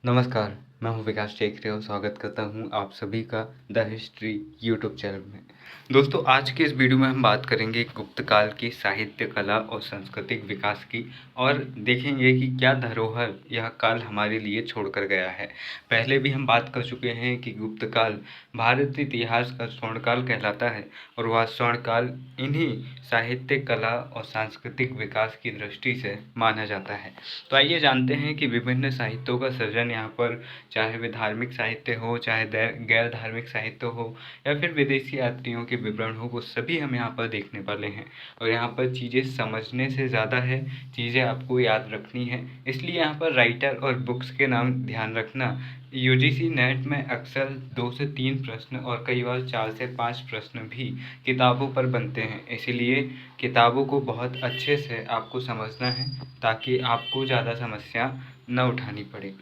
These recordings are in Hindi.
नमस्कार, मैं हूँ विकास टेकरे और स्वागत करता हूँ आप सभी का द हिस्ट्री यूट्यूब चैनल में। दोस्तों, आज के इस वीडियो में हम बात करेंगे गुप्त काल की साहित्य, कला और सांस्कृतिक विकास की और देखेंगे कि क्या धरोहर यह काल हमारे लिए छोड़कर गया है। पहले भी हम बात कर चुके हैं कि गुप्त काल भारतीय इतिहास का स्वर्णकाल कहलाता है और वह स्वर्णकाल इन्हीं साहित्य, कला और सांस्कृतिक विकास की दृष्टि से माना जाता है। तो आइए जानते हैं कि विभिन्न साहित्यों का सृजन यहाँ पर, चाहे वे धार्मिक साहित्य हो, चाहे गैर धार्मिक साहित्य हो या फिर विदेशी यात्रियों के विवरण हो, वो सभी हम यहाँ पर देखने वाले हैं। और यहाँ पर चीज़ें समझने से ज़्यादा है, चीज़ें आपको याद रखनी है। इसलिए यहाँ पर राइटर और बुक्स के नाम ध्यान रखना। यूजीसी नेट में अक्सर 2 से 3 प्रश्न और कई बार 4 से 5 प्रश्न भी किताबों पर बनते हैं। इसीलिए किताबों को बहुत अच्छे से आपको समझना है ताकि आपको ज़्यादा समस्या न उठानी पड़े।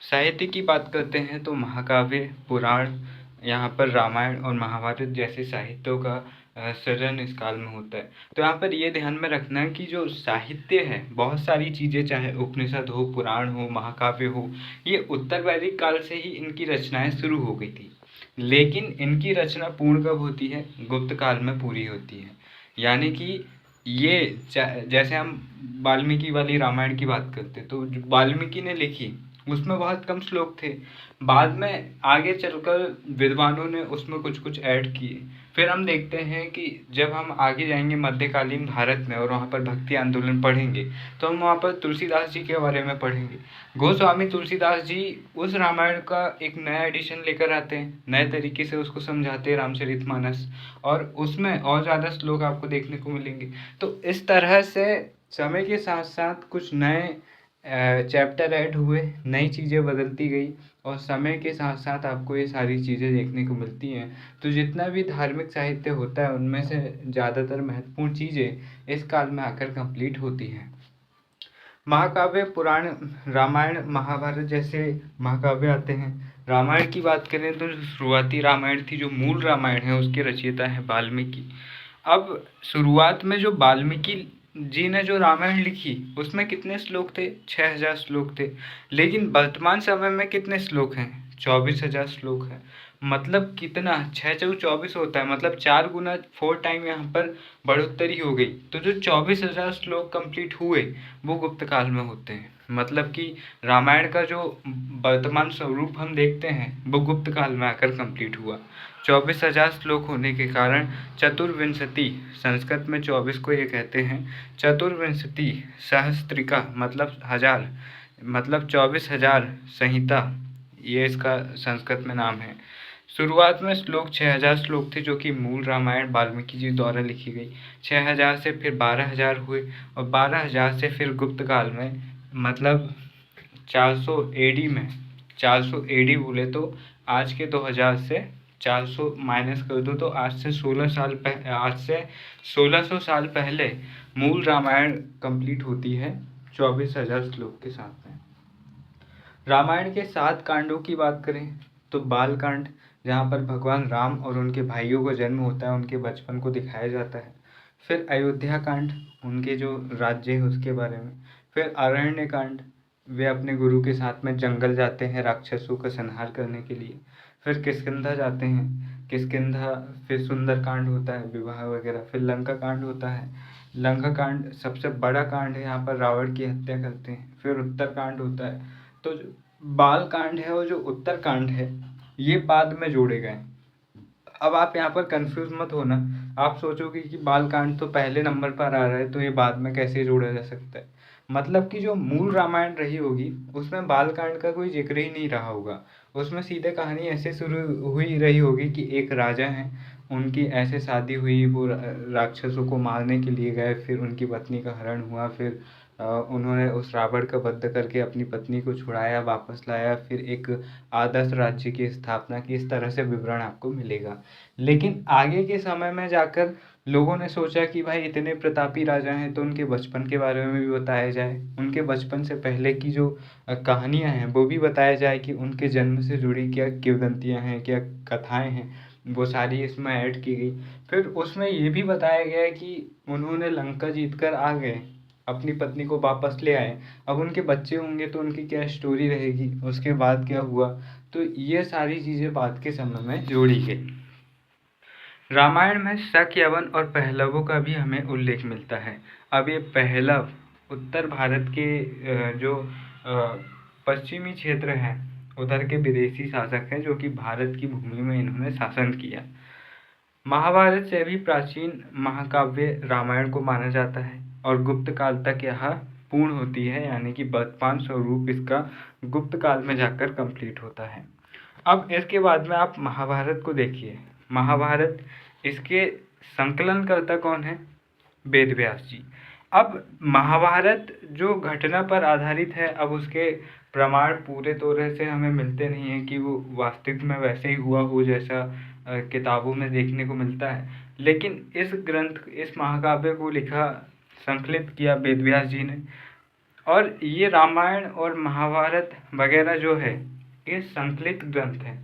साहित्य की बात करते हैं तो महाकाव्य, पुराण, यहाँ पर रामायण और महाभारत जैसे साहित्यों का सृजन इस काल में होता है। तो यहाँ पर ये ध्यान में रखना है कि जो साहित्य है, बहुत सारी चीज़ें, चाहे उपनिषद हो, पुराण हो, महाकाव्य हो, ये उत्तर वैदिक काल से ही इनकी रचनाएं शुरू हो गई थी। लेकिन इनकी रचना पूर्ण कब होती है? गुप्त काल में पूरी होती है। यानी कि ये जैसे हम वाल्मीकि वाली रामायण की बात करते तो जो वाल्मीकि ने लिखी उसमें बहुत कम श्लोक थे। बाद में आगे चलकर विद्वानों ने उसमें कुछ कुछ ऐड किए। फिर हम देखते हैं कि जब हम आगे जाएंगे मध्यकालीन भारत में और वहाँ पर भक्ति आंदोलन पढ़ेंगे तो हम वहाँ पर तुलसीदास जी के बारे में पढ़ेंगे। गोस्वामी तुलसीदास जी उस रामायण का एक नया एडिशन लेकर आते हैं, नए तरीके से उसको समझाते हैं, रामचरितमानस, और उसमें और ज़्यादा श्लोक आपको देखने को मिलेंगे। तो इस तरह से समय के साथ साथ कुछ नए चैप्टर ऐड हुए, नई चीज़ें बदलती गई और समय के साथ साथ आपको ये सारी चीज़ें देखने को मिलती हैं। तो जितना भी धार्मिक साहित्य होता है उनमें से ज़्यादातर महत्वपूर्ण चीज़ें इस काल में आकर कंप्लीट होती हैं। महाकाव्य, पुराण, रामायण, महाभारत जैसे महाकाव्य आते हैं। रामायण की बात करें तो जो शुरुआती रामायण थी, जो मूल रामायण है, उसके रचयिता है वाल्मीकि। अब शुरुआत में जो वाल्मीकि जी ने जो रामायण लिखी उसमें कितने श्लोक थे? 6000 श्लोक थे। लेकिन वर्तमान समय में कितने श्लोक हैं? 24,000 श्लोक हैं। मतलब कितना? 6 चौक 24 होता है, मतलब 4 गुना 4 टाइम यहाँ पर बढ़ोतरी हो गई। तो जो 24,000 श्लोक कंप्लीट हुए वो गुप्त काल में होते हैं। मतलब कि रामायण का जो वर्तमान स्वरूप हम देखते हैं वो गुप्त काल में आकर कंप्लीट हुआ। 24,000 श्लोक होने के कारण चतुर्विंशति, संस्कृत में 24 को ये कहते हैं, चतुर्विंशति सहस्त्रिका मतलब 1000, मतलब 24,000 संहिता, ये इसका संस्कृत में नाम है। शुरुआत में श्लोक 6000 श्लोक थे जो कि मूल रामायण वाल्मीकि जी द्वारा लिखी गई। 6000 से फिर 12,000 हुए और 12,000 से फिर गुप्त काल में, मतलब 400 एडी में, 400 एडी बोले तो आज के 2000 से 400 माइनस कर दो तो आज से 1600 साल पहले मूल रामायण कंप्लीट होती है 24,000 श्लोक के साथ में। रामायण के 7 कांडों की बात करें तो बाल कांड, जहाँ पर भगवान राम और उनके भाइयों का जन्म होता है, उनके बचपन को दिखाया जाता है। फिर अयोध्या कांड, उनके जो राज्य है उसके बारे में। फिर अरण्य कांड, वे अपने गुरु के साथ में जंगल जाते हैं राक्षसों का संहार करने के लिए। फिर किष्किंधा जाते हैं, किष्किंधा। फिर सुंदर कांड होता है, विवाह वगैरह। फिर लंका कांड होता है, लंका कांड सबसे बड़ा कांड है, यहाँ पर रावण की हत्या करते हैं। फिर उत्तर कांड होता है। तो जो बाल कांड है और जो उत्तर कांड है ये बाद में जोड़े गए। अब आप यहाँ पर कंफ्यूज मत होना, आप सोचोगे कि बाल कांड तो पहले नंबर पर आ रहा है तो ये बाद में कैसे जोड़ा जा सकता है। मतलब कि जो मूल रामायण रही होगी उसमें बाल कांड का कोई जिक्र ही नहीं रहा होगा। उसमें सीधे कहानी ऐसे शुरू हुई रही होगी कि एक राजा हैं, उनकी ऐसे शादी हुई, वो राक्षसों को मारने के लिए गए, फिर उनकी पत्नी का हरण हुआ, फिर उन्होंने उस रावण का वध करके अपनी पत्नी को छुड़ाया, वापस लाया, फिर एक आदर्श राज्य की स्थापना की। इस तरह से विवरण आपको मिलेगा। लेकिन आगे के समय में जाकर लोगों ने सोचा कि भाई इतने प्रतापी राजा हैं तो उनके बचपन के बारे में भी बताया जाए, उनके बचपन से पहले की जो कहानियाँ हैं वो भी बताया जाए कि उनके जन्म से जुड़ी क्या किंवदंतियाँ हैं, क्या कथाएँ हैं, वो सारी इसमें ऐड की गई। फिर उसमें ये भी बताया गया कि उन्होंने लंका जीत कर आ गए अपनी पत्नी को वापस ले आए। अब उनके बच्चे होंगे तो उनकी क्या स्टोरी रहेगी, उसके बाद क्या हुआ, तो ये सारी चीज़ें बाद के समय में जोड़ी गई। रामायण में शक, यवन और पहलवों का भी हमें उल्लेख मिलता है। अब ये पहलव उत्तर भारत के जो पश्चिमी क्षेत्र हैं उधर के विदेशी शासक हैं जो कि भारत की भूमि में इन्होंने शासन किया। महाभारत से भी प्राचीन महाकाव्य रामायण को माना जाता है और गुप्त काल तक यह पूर्ण होती है, यानी कि वर्तमान स्वरूप इसका गुप्त काल में जाकर कंप्लीट होता है। अब इसके बाद में आप महाभारत को देखिए। महाभारत, इसके संकलनकर्ता कौन है? वेद व्यास जी। अब महाभारत जो घटना पर आधारित है, अब उसके प्रमाण पूरे तौर से हमें मिलते नहीं हैं कि वो वास्तविक में वैसे ही हुआ हो जैसा किताबों में देखने को मिलता है, लेकिन इस ग्रंथ, इस महाकाव्य को लिखा, संकलित किया वेद व्यास जी ने। और ये रामायण और महाभारत वगैरह जो है ये संकलित ग्रंथ है,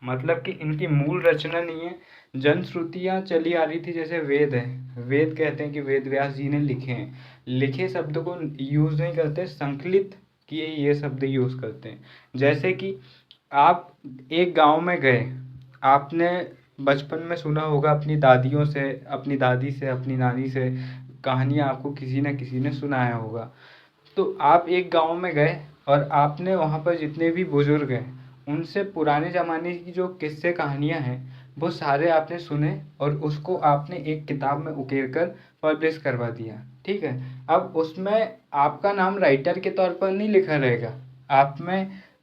मतलब कि इनकी मूल रचना नहीं है। जनश्रुतियाँ चली आ रही थी, जैसे वेद है, वेद कहते हैं कि वेद व्यास जी ने लिखे हैं। लिखे शब्द को यूज़ नहीं करते, संकलित किए ये शब्द यूज़ करते हैं। जैसे कि आप एक गांव में गए, आपने बचपन में सुना होगा अपनी दादियों से, अपनी दादी से, अपनी नानी से कहानियाँ आपको किसी न किसी ने सुनाया होगा। तो आप एक गांव में गए और आपने वहाँ पर जितने भी बुजुर्ग हैं उनसे पुराने ज़माने की जो किस्से कहानियाँ हैं वो सारे आपने सुने और उसको आपने एक किताब में उकेर कर पब्लिश करवा दिया, ठीक है। अब उसमें आपका नाम राइटर के तौर पर नहीं लिखा रहेगा,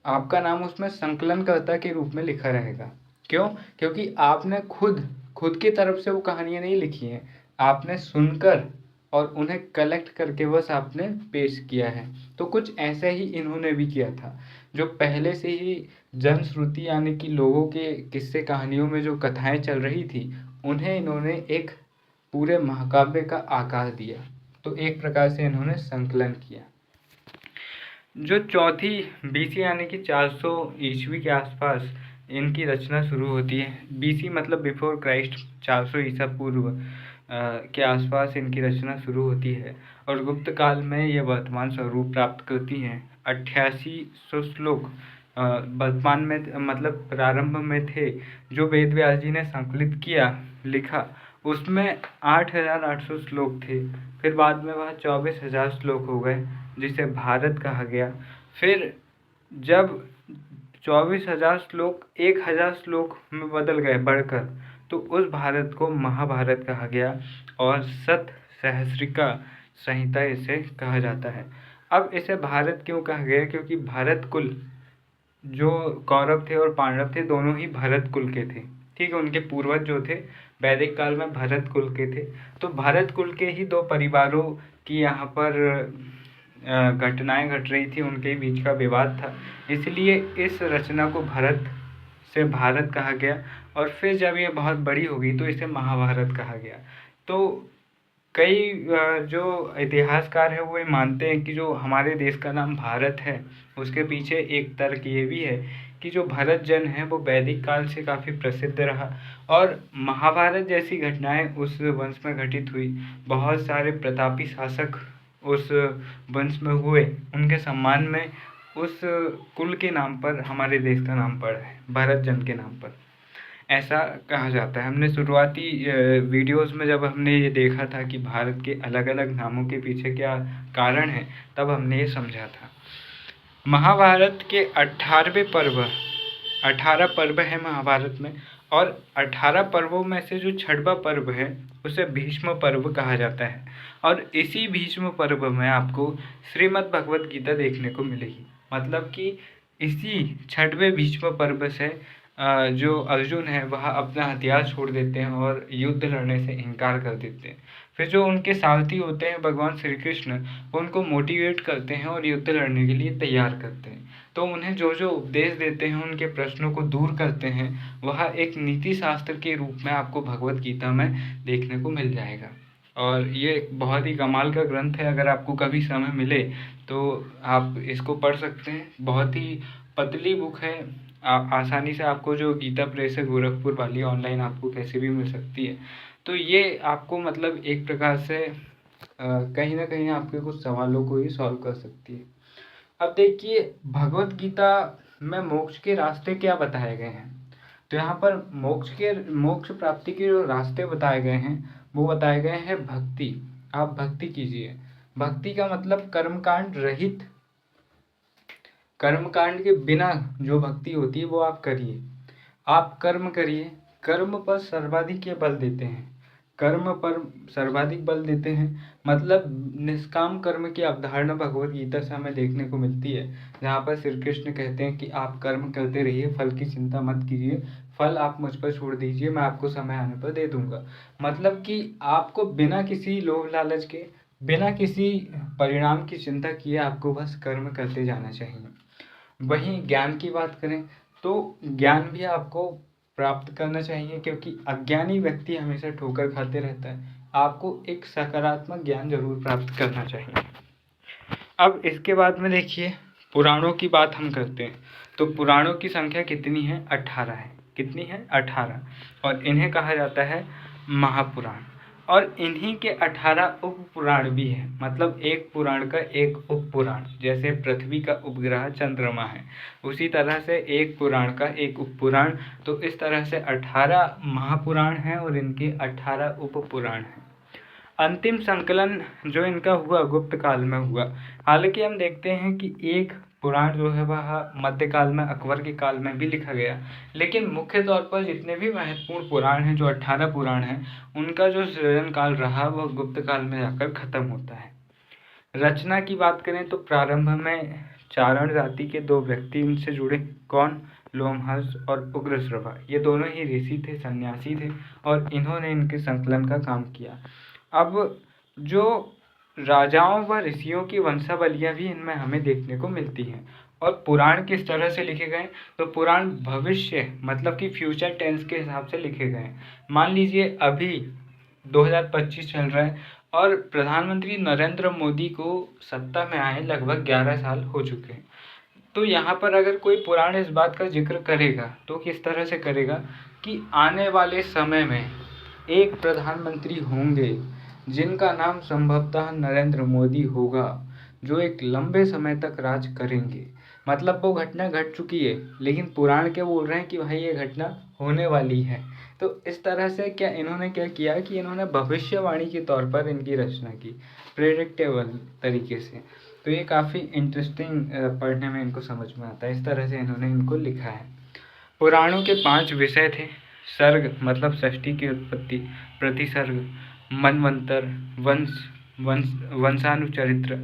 आपका नाम उसमें संकलनकर्ता के रूप में लिखा रहेगा। क्यों? क्योंकि आपने खुद की तरफ से वो कहानियाँ नहीं लिखी हैं, आपने सुनकर और उन्हें कलेक्ट करके बस आपने पेश किया है। तो कुछ ऐसे ही इन्होंने भी किया था। जो पहले से ही जनश्रुति यानी कि लोगों के किस्से कहानियों में जो कथाएं चल रही थी उन्हें इन्होंने एक पूरे महाकाव्य का आकार दिया। तो एक प्रकार से इन्होंने संकलन किया। जो चौथी बीसी यानी कि 400 ईस्वी के आसपास इनकी रचना शुरू होती है। बीसी मतलब बिफोर क्राइस्ट, 400 ईसा पूर्व के आसपास इनकी रचना शुरू होती है और गुप्त काल में ये वर्तमान स्वरूप प्राप्त करती हैं। 8800 श्लोक वर्तमान में, मतलब प्रारंभ में थे, जो वेद व्यास जी ने संकलित किया, लिखा, उसमें 8800 श्लोक थे। फिर बाद में वह 24,000 श्लोक हो गए जिसे भारत कहा गया। फिर जब 24,000 श्लोक 1,000 श्लोक में बदल गए बढ़कर, तो उस भारत को महाभारत कहा गया और शत सहस्रिका संहिता इसे कहा जाता है। अब इसे भारत क्यों कहा गया? क्योंकि भारत कुल, जो कौरव थे और पांडव थे, दोनों ही भरत कुल के थे, ठीक है। उनके पूर्वज जो थे वैदिक काल में भरत कुल के थे। तो भरत कुल के ही दो परिवारों की यहाँ पर घटनाएं घट रही थी, उनके बीच का विवाद था, इसलिए इस रचना को भरत से भारत कहा गया। और फिर जब ये बहुत बड़ी हो गई तो इसे महाभारत कहा गया। तो कई जो इतिहासकार हैं वो ये मानते हैं कि जो हमारे देश का नाम भारत है उसके पीछे एक तर्क ये भी है कि जो भरत जन है वो वैदिक काल से काफ़ी प्रसिद्ध रहा और महाभारत जैसी घटनाएं उस वंश में घटित हुई। बहुत सारे प्रतापी शासक उस वंश में हुए, उनके सम्मान में उस कुल के नाम पर हमारे देश का नाम पड़ा है, भरत जन के नाम पर, ऐसा कहा जाता है। हमने शुरुआती वीडियोस में जब हमने ये देखा था कि भारत के अलग अलग नामों के पीछे क्या कारण है, तब हमने ये समझा था। महाभारत के 18 पर्व है महाभारत में, और 18 पर्वों में से जो 6वां पर्व है उसे भीष्म पर्व कहा जाता है। और इसी भीष्म पर्व में आपको श्रीमद् भगवत गीता देखने को मिलेगी। मतलब कि इसी 6वें भीष्म पर्व से जो अर्जुन है वह अपना हथियार छोड़ देते हैं और युद्ध लड़ने से इनकार कर देते हैं। फिर जो उनके सारथी होते हैं भगवान श्री कृष्ण, उनको मोटिवेट करते हैं और युद्ध लड़ने के लिए तैयार करते हैं। तो उन्हें जो जो उपदेश देते हैं, उनके प्रश्नों को दूर करते हैं, वह एक नीति शास्त्र के रूप में आपको भगवत गीता में देखने को मिल जाएगा। और ये एक बहुत ही कमाल का ग्रंथ है, अगर आपको कभी समय मिले तो आप इसको पढ़ सकते हैं। बहुत ही पतली बुक है, आसानी से आपको जो गीता प्रेस है गोरखपुर वाली ऑनलाइन आपको कैसे भी मिल सकती है। तो ये आपको मतलब एक प्रकार से कहीं ना कहीं आपके कुछ सवालों को ये सॉल्व कर सकती है। अब देखिए, भगवत गीता में मोक्ष के रास्ते क्या बताए गए हैं। तो यहाँ पर मोक्ष प्राप्ति के जो रास्ते बताए गए हैं वो बताए गए हैं भक्ति। आप भक्ति कीजिए। भक्ति का मतलब कर्मकांड के बिना जो भक्ति होती है वो आप करिए। आप कर्म करिए। कर्म पर सर्वाधिक ये बल देते हैं। कर्म पर सर्वाधिक बल देते हैं मतलब निष्काम कर्म की अवधारणा भगवत गीता से हमें देखने को मिलती है, जहाँ पर श्री कृष्ण कहते हैं कि आप कर्म करते रहिए, फल की चिंता मत कीजिए, फल आप मुझ पर छोड़ दीजिए, मैं आपको समय आने पर दे दूंगा। मतलब कि आपको बिना किसी लोभ लालच के, बिना किसी परिणाम की चिंता किए आपको बस कर्म करते जाना चाहिए। वहीं ज्ञान की बात करें तो ज्ञान भी आपको प्राप्त करना चाहिए, क्योंकि अज्ञानी व्यक्ति हमेशा ठोकर खाते रहता है। आपको एक सकारात्मक ज्ञान जरूर प्राप्त करना चाहिए। अब इसके बाद में देखिए, पुराणों की बात हम करते हैं तो पुराणों की संख्या कितनी है? 18 है। कितनी है? 18। और इन्हें कहा जाता है महापुराण। और इन्हीं के 18 उप पुराण भी हैं। मतलब एक पुराण का एक उप पुराण, जैसे पृथ्वी का उपग्रह चंद्रमा है, उसी तरह से एक पुराण का एक उप पुराण। तो इस तरह से 18 महापुराण हैं और इनके 18 उप पुराण हैं। अंतिम संकलन जो इनका हुआ गुप्त काल में हुआ। हालांकि हम देखते हैं कि एक पुराण जो है वह मध्यकाल में अकबर के काल में भी लिखा गया, लेकिन मुख्य तौर पर जितने भी महत्वपूर्ण पुराण हैं, जो 18 पुराण हैं, उनका जो सृजन काल रहा वह गुप्त काल में जाकर खत्म होता है। रचना की बात करें तो प्रारंभ में चारण जाति के 2 व्यक्ति इनसे जुड़े। कौन? लोमहर्ष और उग्रश्रवा। ये दोनों ही ऋषि थे, सन्यासी थे, और इन्होंने इनके संकलन का काम किया। अब जो राजाओं व ऋषियों की वंशावलियाँ भी इनमें हमें देखने को मिलती हैं। और पुराण किस तरह से लिखे गए? तो पुराण भविष्य मतलब कि फ्यूचर टेंस के हिसाब से लिखे गए हैं। मान लीजिए अभी 2025 चल रहा है और प्रधानमंत्री नरेंद्र मोदी को सत्ता में आए लगभग 11 साल हो चुके हैं। तो यहाँ पर अगर कोई पुराण इस बात का जिक्र करेगा तो किस तरह से करेगा कि आने वाले समय में एक प्रधानमंत्री होंगे जिनका नाम संभवतः नरेंद्र मोदी होगा, जो एक लंबे समय तक राज करेंगे। मतलब वो घटना घट चुकी है, लेकिन पुराण क्या बोल रहे हैं कि भाई ये घटना होने वाली है। तो इस तरह से इन्होंने क्या किया कि इन्होंने भविष्यवाणी के तौर पर इनकी रचना की, प्रेडिक्टेबल तरीके से। तो ये काफ़ी इंटरेस्टिंग पढ़ने में इनको समझ में आता है। इस तरह से इन्होंने इनको लिखा है। पुराणों के 5 विषय थे। सर्ग मतलब सृष्टि की उत्पत्ति, प्रतिसर्ग, मनवंतर, वंशानुचरित्र।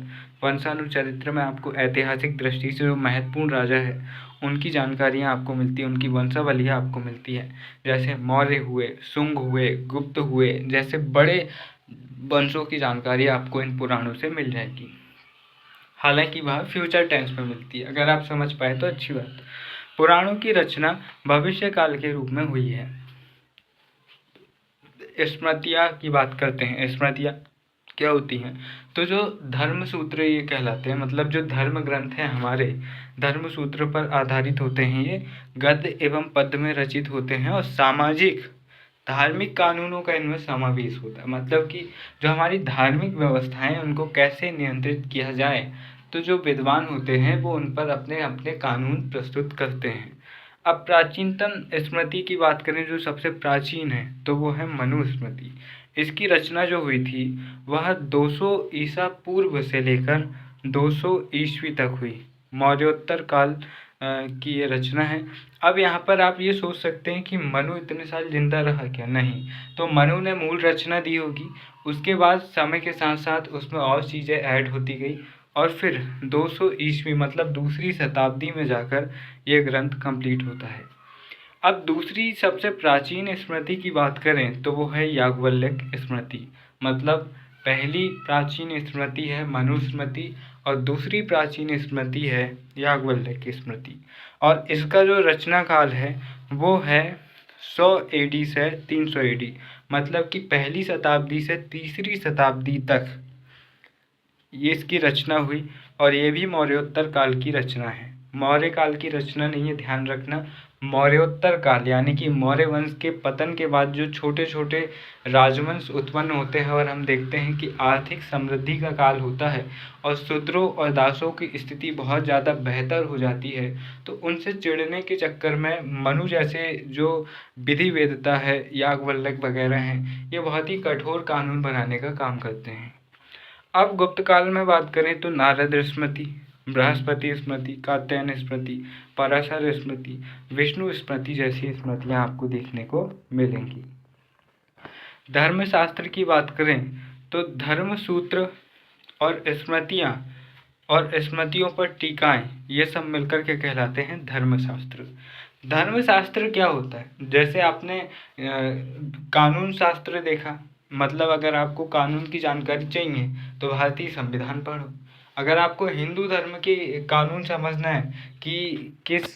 वंशानुचरित्र में आपको ऐतिहासिक दृष्टि से जो महत्वपूर्ण राजा है उनकी जानकारियाँ आपको मिलती है, उनकी वंशावलियाँ आपको मिलती है। जैसे मौर्य हुए, शुंग हुए, गुप्त हुए, जैसे बड़े वंशों की जानकारी आपको इन पुराणों से मिल जाएगी। हालांकि वह फ्यूचर टेंस में मिलती है। अगर आप समझ पाए तो अच्छी बात। पुराणों की रचना भविष्य काल के रूप में हुई है। स्मृतियाँ की बात करते हैं। स्मृतियाँ क्या होती हैं? तो जो धर्म सूत्र ये कहलाते हैं, मतलब जो धर्म ग्रंथ हैं हमारे, धर्म सूत्र पर आधारित होते हैं। ये गद्य एवं पद्य में रचित होते हैं और सामाजिक धार्मिक कानूनों का इनमें समावेश होता है। मतलब कि जो हमारी धार्मिक व्यवस्थाएं उनको कैसे नियंत्रित किया जाए, तो जो विद्वान होते हैं वो उन पर अपने अपने कानून प्रस्तुत करते हैं। अब प्राचीनतम स्मृति की बात करें, जो सबसे प्राचीन है, तो वो है मनुस्मृति। इसकी रचना जो हुई थी वह 200 ईसा पूर्व से लेकर 200 ईस्वी तक हुई। मौर्योत्तर काल की ये रचना है। अब यहाँ पर आप ये सोच सकते हैं कि मनु इतने साल जिंदा रहा क्या? नहीं। तो मनु ने मूल रचना दी होगी, उसके बाद समय के साथ साथ उसमें और चीज़ें ऐड होती गई, और फिर 200 ईस्वी मतलब दूसरी शताब्दी में जाकर ये ग्रंथ कंप्लीट होता है। अब दूसरी सबसे प्राचीन स्मृति की बात करें तो वो है याज्ञवल्क्य स्मृति। मतलब पहली प्राचीन स्मृति है मनुस्मृति और दूसरी प्राचीन स्मृति है याज्ञवल्क्य स्मृति। और इसका जो रचना काल है वो है 100 AD से 300 AD। मतलब कि पहली शताब्दी से तीसरी शताब्दी तक ये इसकी रचना हुई, और ये भी मौर्योत्तर काल की रचना है। मौर्य काल की रचना नहीं है, ध्यान रखना। मौर्योत्तर काल यानी कि मौर्य वंश के पतन के बाद जो छोटे छोटे राजवंश उत्पन्न होते हैं और हम देखते हैं कि आर्थिक समृद्धि का काल होता है और शूद्रों और दासों की स्थिति बहुत ज़्यादा बेहतर हो जाती है, तो उनसे चिढ़ने के चक्कर में मनु जैसे जो विधि वेदता है, याज्ञवल्क्य वगैरह हैं, ये बहुत ही कठोर कानून बनाने का काम करते हैं। अब गुप्त काल में बात करें तो नारद स्मृति, बृहस्पति स्मृति, कात्यायन स्मृति, पराशर स्मृति, विष्णु स्मृति जैसी स्मृतियां आपको देखने को मिलेंगी। धर्मशास्त्र की बात करें तो धर्म सूत्र और स्मृतियां और स्मृतियों पर टीकाएं, ये सब मिलकर के कहलाते हैं धर्मशास्त्र। धर्मशास्त्र क्या होता है? जैसे आपने कानून शास्त्र देखा, मतलब अगर आपको कानून की जानकारी चाहिए तो भारतीय संविधान पढ़ो। अगर आपको हिंदू धर्म के कानून समझना है कि किस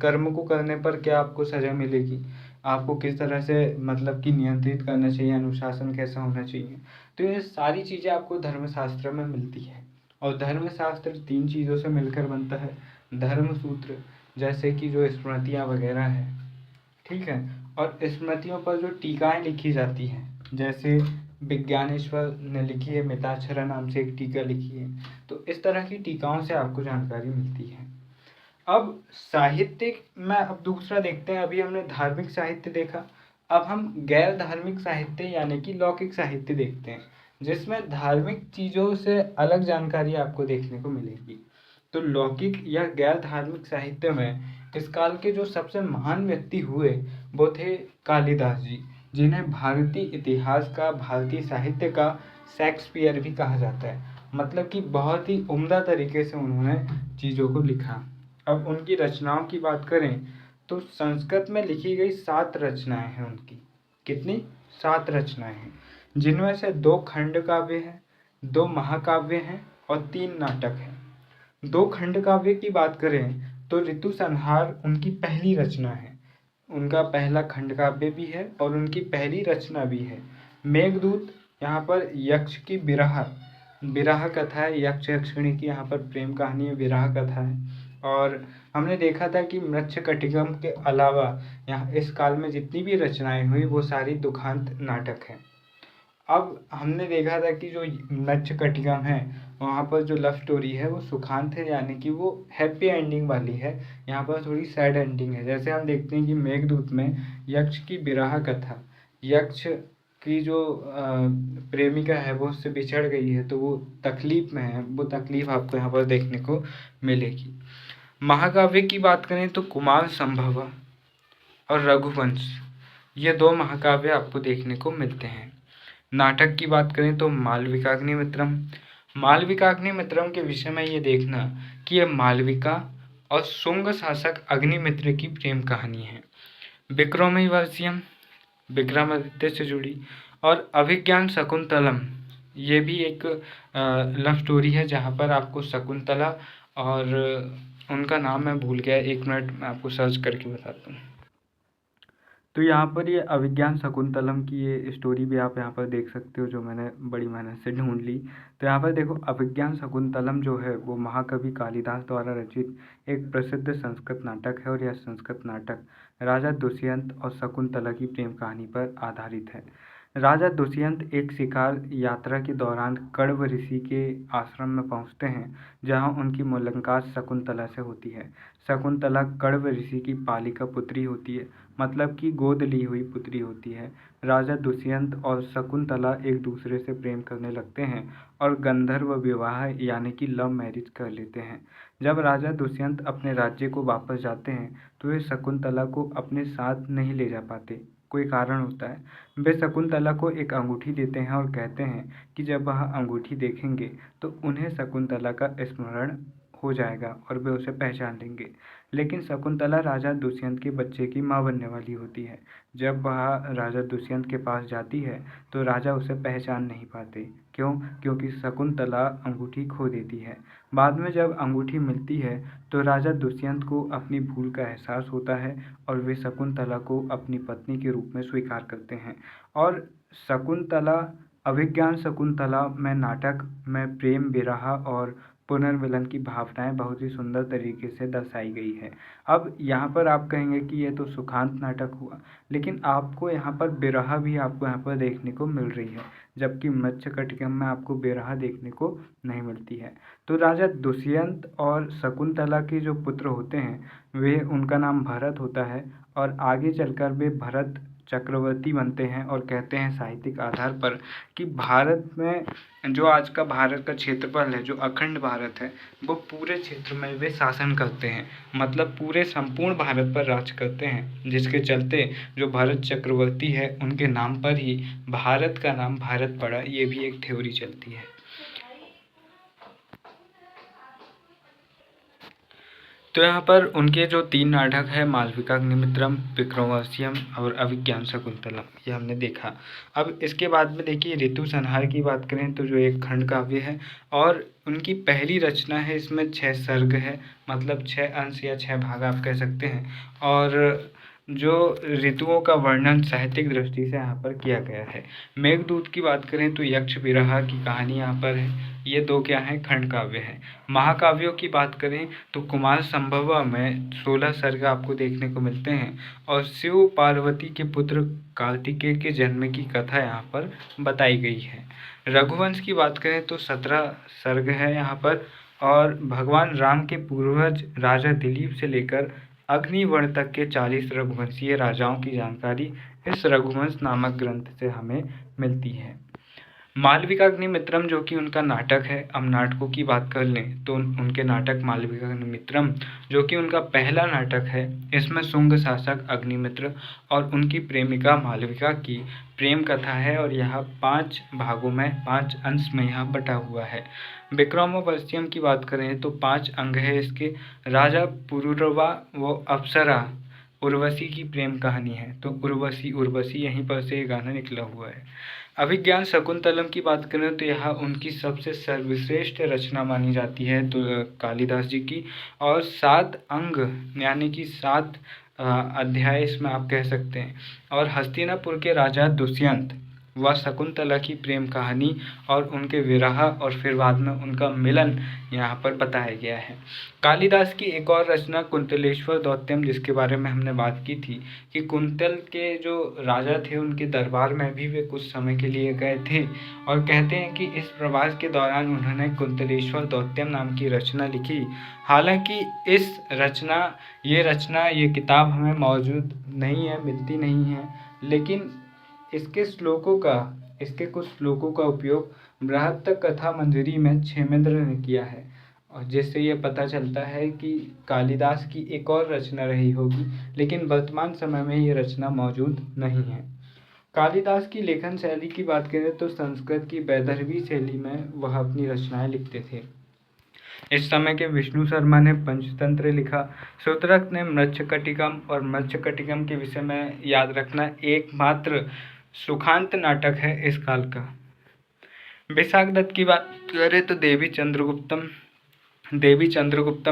कर्म को करने पर क्या आपको सजा मिलेगी, आपको किस तरह से मतलब कि नियंत्रित करना चाहिए, अनुशासन कैसा होना चाहिए, तो ये सारी चीज़ें आपको धर्मशास्त्र में मिलती है। और धर्मशास्त्र 3 चीज़ों से मिलकर बनता है। धर्म सूत्र जैसे कि जो स्मृतियाँ वगैरह हैं, ठीक है, और स्मृतियों पर जो टीकाएं लिखी जाती हैं, जैसे विज्ञानेश्वर ने लिखी है, मिताक्षरा नाम से एक टीका लिखी है, तो इस तरह की टीकाओं से आपको जानकारी मिलती है। अब साहित्य में अब दूसरा देखते हैं। अभी हमने धार्मिक साहित्य देखा, अब हम गैर धार्मिक साहित्य यानी कि लौकिक साहित्य देखते हैं, जिसमें धार्मिक चीज़ों से अलग जानकारी आपको देखने को मिलेगी। तो लौकिक या गैर धार्मिक साहित्य में इस काल के जो सबसे महान व्यक्ति हुए वो थे कालिदास जी, जिन्हें भारतीय इतिहास का, भारतीय साहित्य का शेक्सपियर भी कहा जाता है। मतलब कि बहुत ही उम्दा तरीके से उन्होंने चीज़ों को लिखा। अब उनकी रचनाओं की बात करें तो संस्कृत में लिखी गई 7 रचनाएं हैं उनकी। कितनी? 7 रचनाएं हैं, जिनमें से 2 खंड काव्य हैं, 2 महाकाव्य हैं और 3 नाटक हैं। 2 खंड काव्य की बात करें तो ऋतु संहार उनकी पहली रचना है, उनका पहला खंड काव्य भी है और उनकी पहली रचना भी है। मेघदूत यहाँ पर यक्ष की विरह कथा है, यक्ष यक्षिणी की यहाँ पर प्रेम कहानी है, विरह कथा है। और हमने देखा था कि मृच्छकटिकम के अलावा यहाँ इस काल में जितनी भी रचनाएं हुई वो सारी दुखांत नाटक हैं। अब हमने देखा था कि जो मृच्छकटिकम है वहाँ पर जो लव स्टोरी है वो सुखांत है, यानी कि वो हैप्पी एंडिंग वाली है, यहाँ पर थोड़ी सैड एंडिंग है। जैसे हम देखते हैं कि मेघदूत में यक्ष की विरह कथा, यक्ष की जो प्रेमिका है वो उससे बिछड़ गई है, तो वो तकलीफ में है, वो तकलीफ आपको यहाँ पर देखने को मिलेगी। महाकाव्य की बात करें तो कुमार संभवा और रघुवंश, ये 2 महाकाव्य आपको देखने को मिलते हैं। नाटक की बात करें तो मालविकाग्निमित्रम। मालविकाग्निमित्रम के विषय में ये देखना कि ये मालविका और शुंग शासक अग्निमित्र की प्रेम कहानी है। विक्रमोर्वशीयम, विक्रमादित्य से जुड़ी, और अभिज्ञान शकुंतलम, ये भी एक लव स्टोरी है जहाँ पर आपको शकुंतला और उनका नाम मैं भूल गया, 1 मिनट मैं आपको सर्च करके बताता हूँ। तो यहाँ पर ये अभिज्ञान शकुंतलम की ये स्टोरी भी आप यहाँ पर देख सकते हो, जो मैंने बड़ी मेहनत से ढूंढ ली। तो यहाँ पर देखो, अभिज्ञान शकुंतलम जो है वो महाकवि कालिदास द्वारा रचित एक प्रसिद्ध संस्कृत नाटक है, और यह संस्कृत नाटक राजा दुष्यंत और शकुंतला की प्रेम कहानी पर आधारित है। राजा दुष्यंत एक शिकार यात्रा के दौरान कण्व ऋषि के आश्रम में पहुंचते हैं, जहां उनकी मुलाकात शकुंतला से होती है। शकुंतला कण्व ऋषि की पालिका पुत्री होती है, मतलब कि गोद ली हुई पुत्री होती है। राजा दुष्यंत और शकुंतला एक दूसरे से प्रेम करने लगते हैं और गंधर्व विवाह यानी कि लव मैरिज कर लेते हैं। जब राजा दुष्यंत अपने राज्य को वापस जाते हैं तो वे शकुंतला को अपने साथ नहीं ले जा पाते, कोई कारण होता है। वे शकुंतला को एक अंगूठी देते हैं और कहते हैं कि जब वह अंगूठी देखेंगे तो उन्हें शकुंतला का स्मरण हो जाएगा और वे उसे पहचान लेंगे। लेकिन शकुंतला राजा दुष्यंत के बच्चे की माँ बनने वाली होती है। जब वह राजा दुष्यंत के पास जाती है तो राजा उसे पहचान नहीं पाते। क्यों? क्योंकि शकुंतला अंगूठी खो देती है। बाद में जब अंगूठी मिलती है तो राजा दुष्यंत को अपनी भूल का एहसास होता है और वे शकुंतला को अपनी पत्नी के रूप में स्वीकार करते हैं। और शकुंतला, अभिज्ञान शकुंतला में नाटक में प्रेम, विरह और पुनर्मिलन की भावनाएं बहुत ही सुंदर तरीके से दर्शाई गई है। अब यहाँ पर आप कहेंगे कि ये तो सुखांत नाटक हुआ, लेकिन आपको यहाँ पर बिरहा भी आपको यहाँ पर देखने को मिल रही है, जबकि मत्स्यकटिकम में आपको बिरहा देखने को नहीं मिलती है। तो राजा दुष्यंत और शकुंतला के जो पुत्र होते हैं वे, उनका नाम भरत होता है और आगे चलकर वे भरत चक्रवर्ती बनते हैं और कहते हैं साहित्यिक आधार पर कि भारत में जो आज का भारत का क्षेत्रफल है, जो अखंड भारत है, वो पूरे क्षेत्र में वे शासन करते हैं, मतलब पूरे संपूर्ण भारत पर राज करते हैं, जिसके चलते जो भरत चक्रवर्ती है उनके नाम पर ही भारत का नाम भारत पड़ा। ये भी एक थ्योरी चलती है। तो यहाँ पर उनके जो 3 नाटक है, मालविकाग्निमित्रम, विक्रमार्जितम और अभिज्ञान शकुंतलम, ये हमने देखा। अब इसके बाद में देखिए ऋतु संहार की बात करें तो जो एक खंड काव्य है और उनकी पहली रचना है, इसमें 6 सर्ग है, मतलब 6 अंश या 6 भाग आप कह सकते हैं। और जो ऋतुओं का वर्णन साहित्यिक दृष्टि से यहाँ पर किया गया है। मेघदूत की बात करें तो यक्ष विरह की कहानी यहाँ पर है। ये 2 क्या हैं, खंड काव्य हैं। महाकाव्यों की बात करें तो कुमार संभवा में 16 सर्ग आपको देखने को मिलते हैं और शिव पार्वती के पुत्र कार्तिकेय के जन्म की कथा यहाँ पर बताई गई है। रघुवंश की बात करें तो 17 सर्ग है यहाँ पर और भगवान राम के पूर्वज राजा दिलीप से लेकर अग्निवर्ण तक के 40 रघुवंशीय राजाओं की जानकारी इस रघुवंश नामक ग्रंथ से हमें मिलती है। मालविकाग्निमित्रम जो कि उनका नाटक है, अब नाटकों की बात कर लें तो उनके नाटक मालविकाग्निमित्रम जो कि उनका पहला नाटक है, इसमें शुंग शासक अग्निमित्र और उनकी प्रेमिका मालविका की प्रेम कथा है और यह 5 भागों में 5 अंश में यह बटा हुआ है। विक्रमोर्वशीयम की बात करें तो 5 अंग है इसके। राजा पुरुरवा व अप्सरा उर्वशी की प्रेम कहानी है, तो उर्वशी उर्वशी यहीं पर से ये गाना निकला हुआ है। अभिज्ञान शकुंतलम की बात करें तो यह उनकी सबसे सर्वश्रेष्ठ रचना मानी जाती है, तो कालिदास जी की, और 7 अंग यानी कि 7 अध्याय इसमें आप कह सकते हैं। और हस्तिनापुर के राजा दुष्यंत व शकुंतला की प्रेम कहानी और उनके विरह और फिर बाद में उनका मिलन यहाँ पर बताया गया है। कालिदास की एक और रचना कुंतलेश्वर दौत्यम, जिसके बारे में हमने बात की थी कि कुंतल के जो राजा थे उनके दरबार में भी वे कुछ समय के लिए गए थे और कहते हैं कि इस प्रवास के दौरान उन्होंने कुंतलेश्वर दौत्यम नाम की रचना लिखी। हालांकि ये किताब हमें मौजूद नहीं है, मिलती नहीं है, लेकिन इसके कुछ श्लोकों का उपयोग बृहत कथा मंजरी में क्षेमेंद्र ने किया है, और जिससे ये पता चलता है कि कालिदास की एक और रचना रही होगी, लेकिन वर्तमान समय में ये रचना मौजूद नहीं है। कालिदास की लेखन शैली की बात करें तो संस्कृत की वैदर्भी शैली में वह अपनी रचनाएं लिखते थे। इस समय के विष्णु शर्मा ने पंचतंत्र लिखा। शूद्रक ने मृच्छकटिकम, और मृच्छकटिकम के विषय में याद रखना एकमात्र सुखांत नाटक है इस काल का। विशाख दत्त की बात करें तो देवी चंद्रगुप्तम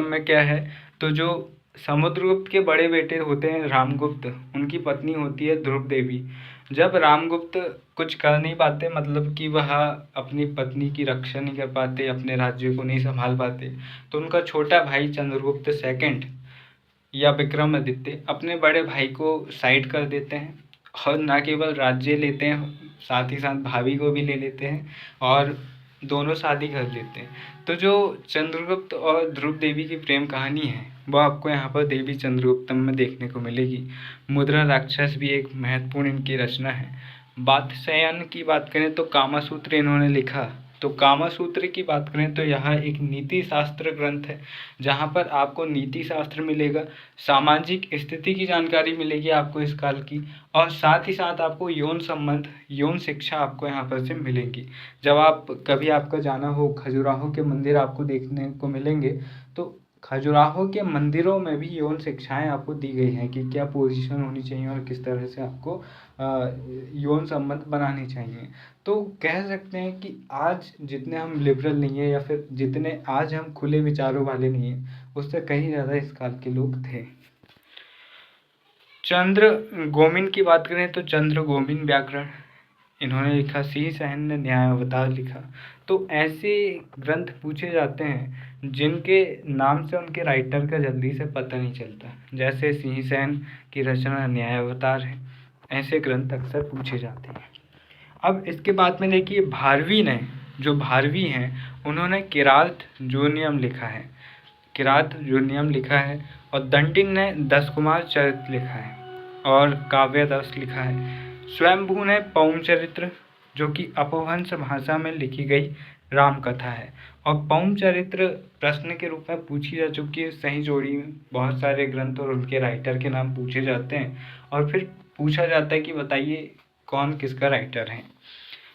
में क्या है, तो जो समुद्रगुप्त के बड़े बेटे होते हैं रामगुप्त, उनकी पत्नी होती है ध्रुव देवी। जब रामगुप्त कुछ कर नहीं पाते, मतलब कि वह अपनी पत्नी की रक्षा नहीं कर पाते, अपने राज्य को नहीं संभाल पाते, तो उनका छोटा भाई चंद्रगुप्त सेकंड या विक्रमादित्य अपने बड़े भाई को साइड कर देते हैं और न केवल राज्य लेते हैं, साथ ही साथ भाभी को भी ले लेते हैं और दोनों शादी कर लेते हैं। तो जो चंद्रगुप्त और ध्रुव देवी की प्रेम कहानी है वो आपको यहाँ पर देवी चंद्रगुप्तम में देखने को मिलेगी। मुद्रा राक्षस भी एक महत्वपूर्ण इनकी रचना है। वात्स्यायन की बात करें तो कामसूत्र इन्होंने लिखा। तो कामसूत्र की बात करें तो यह एक नीति शास्त्र ग्रंथ है, जहाँ पर आपको नीति शास्त्र मिलेगा, सामाजिक स्थिति की जानकारी मिलेगी आपको इस काल की, और साथ ही साथ आपको यौन संबंध, यौन शिक्षा आपको यहाँ पर से मिलेगी। जब आप कभी आपका जाना हो, खजुराहो के मंदिर आपको देखने को मिलेंगे, तो खजुराहो के मंदिरों में भी यौन शिक्षाएं आपको दी गई हैं कि क्या पोजीशन होनी चाहिए और किस तरह से आपको यौन संबंध बनाने चाहिए। तो कह सकते हैं कि आज जितने हम लिबरल नहीं है या फिर जितने आज हम खुले विचारों वाले नहीं हैं, उससे कहीं ज़्यादा इस काल के लोग थे। चंद्र गोमिन की बात करें तो चंद्र गोमिन व्याकरण इन्होंने लिखा। सिंह सहन ने न्याय अवतार लिखा। तो ऐसे ग्रंथ पूछे जाते हैं जिनके नाम से उनके राइटर का जल्दी से पता नहीं चलता, जैसे सिंहसेन की रचना न्याय अवतार है। ऐसे ग्रंथ अक्सर पूछे जाते हैं। अब इसके बाद में देखिए, भारवी ने, जो भारवी हैं, उन्होंने किरात जोनियम लिखा है, किरात जोनियम लिखा है। और दंडिन ने 10 कुमार चरित लिखा है और काव्यदश लिखा है। स्वयंभू ने पौम चरित्र, जो कि अपभ्रंश भाषा में लिखी गई राम कथा है। और पौम चरित्र प्रश्न के रूप में पूछी जा चुकी है। सही जोड़ी में बहुत सारे ग्रंथ और उनके राइटर के नाम पूछे जाते हैं और फिर पूछा जाता है कि बताइए कौन किसका राइटर है।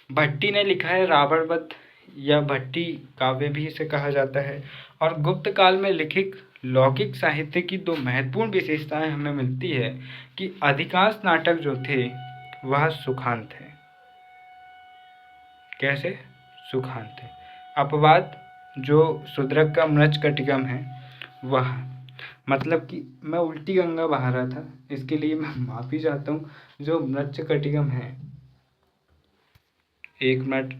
भट्टी ने लिखा है रावण वध, या भट्टी काव्य भी इसे कहा जाता है। और गुप्त काल में लिखित लौकिक साहित्य की 2 महत्वपूर्ण विशेषताएं हमें मिलती है कि अधिकांश नाटक जो थे वह सुखांत थे। कैसे? सुखांत थे। अपवाद जो शूद्रक का मृच्छकटिकम है वह, मतलब कि मैं उल्टी गंगा बहा रहा था, इसके लिए मैं माफी चाहता हूँ। जो मृच्छकटिकम है, एक मिनट,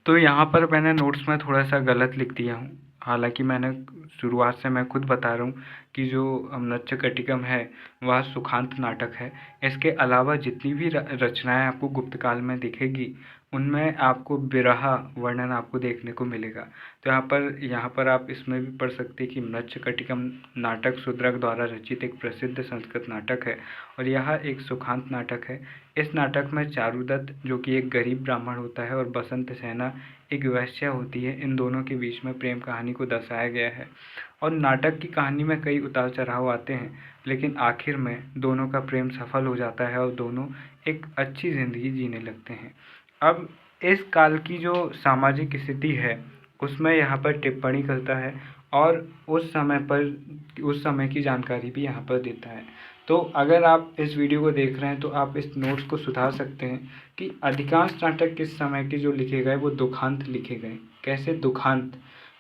तो यहाँ पर मैंने नोट्स में थोड़ा सा गलत लिख दिया हूँ। हालांकि मैंने शुरुआत से मैं खुद बता रहा हूँ कि जो मृच्छकटिकम है वह सुखांत नाटक है। इसके अलावा जितनी भी रचनाएं आपको गुप्त काल में दिखेगी उनमें आपको बिरहा वर्णन आपको देखने को मिलेगा। तो यहाँ पर आप इसमें भी पढ़ सकते हैं कि मृच्छकटिकम नाटक शूद्रक द्वारा रचित एक प्रसिद्ध संस्कृत नाटक है और यह एक सुखांत नाटक है। इस नाटक में चारुदत्त, जो कि एक गरीब ब्राह्मण होता है, और बसंत सेना एक वैश्या होती है, इन दोनों के बीच में प्रेम कहानी को दर्शाया गया है। और नाटक की कहानी में कई उतार चढ़ाव आते हैं, लेकिन आखिर में दोनों का प्रेम सफल हो जाता है और दोनों एक अच्छी ज़िंदगी जीने लगते हैं। अब इस काल की जो सामाजिक स्थिति है उसमें यहाँ पर टिप्पणी करता है और उस समय की जानकारी भी यहाँ पर देता है। तो अगर आप इस वीडियो को देख रहे हैं तो आप इस नोट्स को सुधार सकते हैं कि अधिकांश नाटक किस समय के जो लिखे गए वो दुखांत लिखे गए। कैसे दुखांत?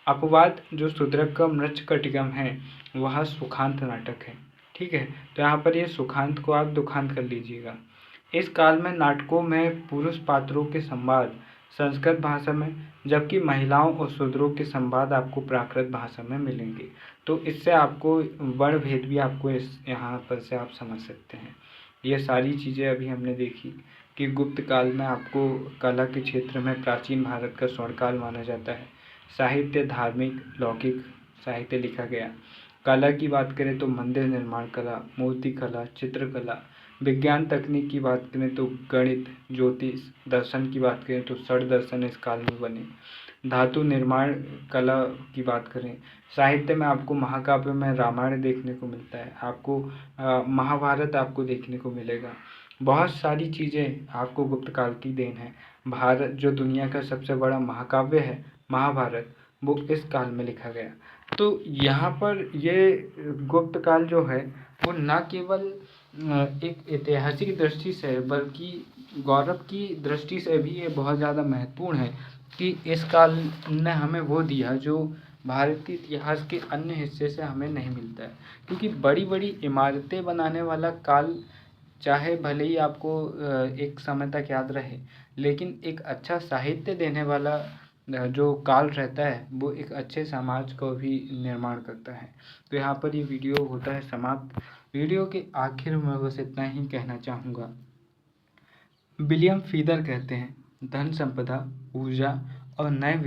अपवाद जो शूद्रक का मृच्छकटिकम है वह सुखांत नाटक है। ठीक है, तो यहाँ पर ये सुखांत को आप दुखांत कर लीजिएगा। इस काल में नाटकों में पुरुष पात्रों के संवाद संस्कृत भाषा में, जबकि महिलाओं और शूद्रों के संवाद आपको प्राकृत भाषा में मिलेंगे। तो इससे आपको वर्ण भेद भी आपको इस यहाँ पर से आप समझ सकते हैं। ये सारी चीज़ें अभी हमने देखी कि गुप्त काल में आपको कला के क्षेत्र में प्राचीन भारत का स्वर्णकाल माना जाता है। साहित्य, धार्मिक, लौकिक साहित्य लिखा गया। कला की बात करें तो मंदिर निर्माण कला, मूर्ति कला, चित्रकला। विज्ञान तकनीक की बात करें तो गणित, ज्योतिष। दर्शन की बात करें तो षड दर्शन इस काल में बने। धातु निर्माण कला की बात करें, साहित्य में आपको महाकाव्य में रामायण देखने को मिलता है, आपको महाभारत आपको देखने को मिलेगा। बहुत सारी चीज़ें आपको गुप्त काल की देन है। भारत जो दुनिया का सबसे बड़ा महाकाव्य है महाभारत, वो इस काल में लिखा गया। तो यहाँ पर ये गुप्त काल जो है वो न केवल एक ऐतिहासिक दृष्टि से बल्कि गौरव की दृष्टि से भी ये बहुत ज़्यादा महत्वपूर्ण है कि इस काल ने हमें वो दिया जो भारतीय इतिहास के अन्य हिस्से से हमें नहीं मिलता है। क्योंकि बड़ी बड़ी इमारतें बनाने वाला काल चाहे भले ही आपको एक समय तक याद रहे, लेकिन एक अच्छा साहित्य देने वाला जो काल रहता है वो एक अच्छे समाज को भी निर्माण करता है। तो यहाँ पर ये वीडियो होता है समाप्त। वीडियो के आखिर में बस इतना ही कहना चाहूँगा। विलियम फीदर कहते हैं, धन संपदा, ऊर्जा और नए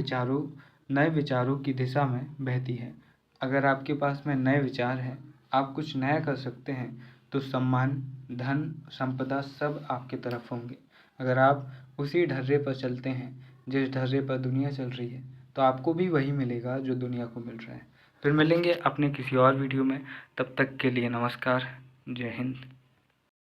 विचारों की दिशा में बहती है। अगर आपके पास में नए विचार हैं, आप कुछ नया कर सकते हैं, तो सम्मान, धन, संपदा सब आपके तरफ होंगे। अगर आप उसी ढर्रे पर चलते हैं जिस ढर्रे पर दुनिया चल रही है, तो आपको भी वही मिलेगा जो दुनिया को मिल रहा है। फिर मिलेंगे अपने किसी और वीडियो में, तब तक के लिए नमस्कार, जय हिंद।